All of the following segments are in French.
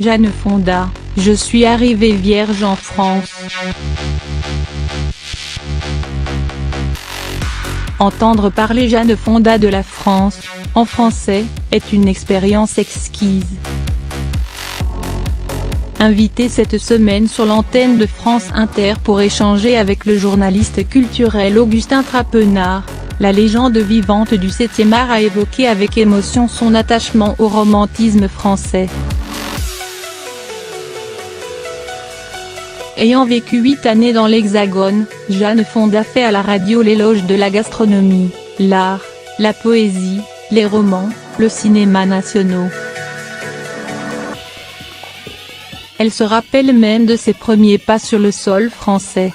Jane Fonda, je suis arrivée vierge en France. Entendre parler Jane Fonda de la France, en français, est une expérience exquise. Invitée cette semaine sur l'antenne de France Inter pour échanger avec le journaliste culturel Augustin Trapenard, la légende vivante du 7e art a évoqué avec émotion son attachement au romantisme français. Ayant vécu 8 années dans l'Hexagone, Jane Fonda fait à la radio l'éloge de la gastronomie, l'art, la poésie, les romans, le cinéma nationaux. Elle se rappelle même de ses premiers pas sur le sol français.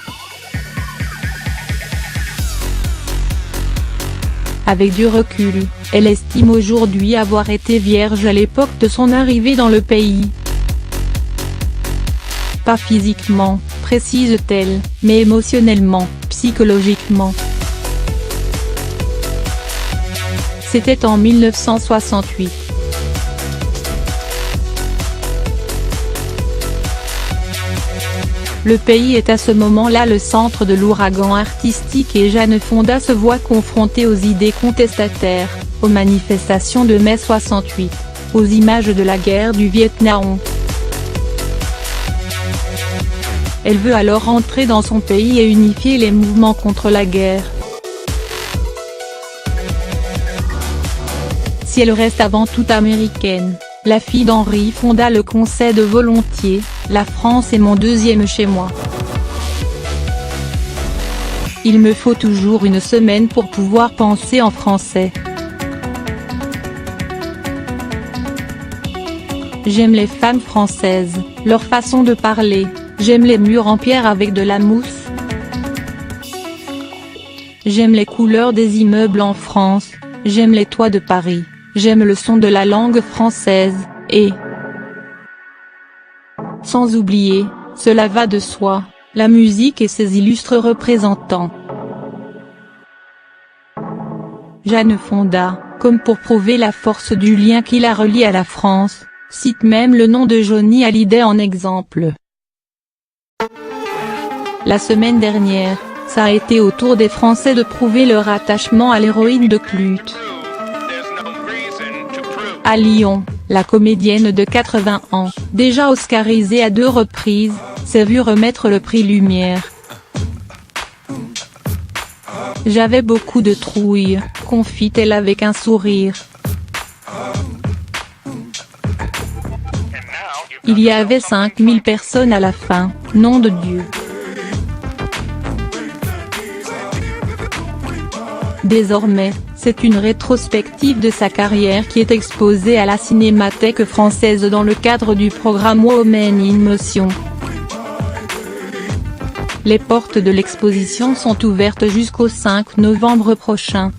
Avec du recul, elle estime aujourd'hui avoir été vierge à l'époque de son arrivée dans le pays. Pas physiquement, précise-t-elle, mais émotionnellement, psychologiquement. C'était en 1968. Le pays est à ce moment-là le centre de l'ouragan artistique et Jane Fonda se voit confrontée aux idées contestataires, aux manifestations de mai 68, aux images de la guerre du Vietnam. Elle veut alors rentrer dans son pays et unifier les mouvements contre la guerre. Si elle reste avant tout américaine, la fille d'Henry Fonda le concède volontiers, la France est mon deuxième chez moi. Il me faut toujours une semaine pour pouvoir penser en français. J'aime les femmes françaises, leur façon de parler, j'aime les murs en pierre avec de la mousse. J'aime les couleurs des immeubles en France, j'aime les toits de Paris, j'aime le son de la langue française, et… sans oublier, cela va de soi, la musique et ses illustres représentants. Jane Fonda, comme pour prouver la force du lien qui la relie à la France, cite même le nom de Johnny Hallyday en exemple. La semaine dernière, ça a été au tour des Français de prouver leur attachement à l'héroïne de Clute. À Lyon, la comédienne de 80 ans, déjà oscarisée à 2 reprises, s'est vue remettre le prix Lumière. J'avais beaucoup de trouille, confie-t-elle avec un sourire. Il y avait 5000 personnes à la fin, nom de Dieu. Désormais, c'est une rétrospective de sa carrière qui est exposée à la Cinémathèque française dans le cadre du programme Women in Motion. Les portes de l'exposition sont ouvertes jusqu'au 5 novembre prochain.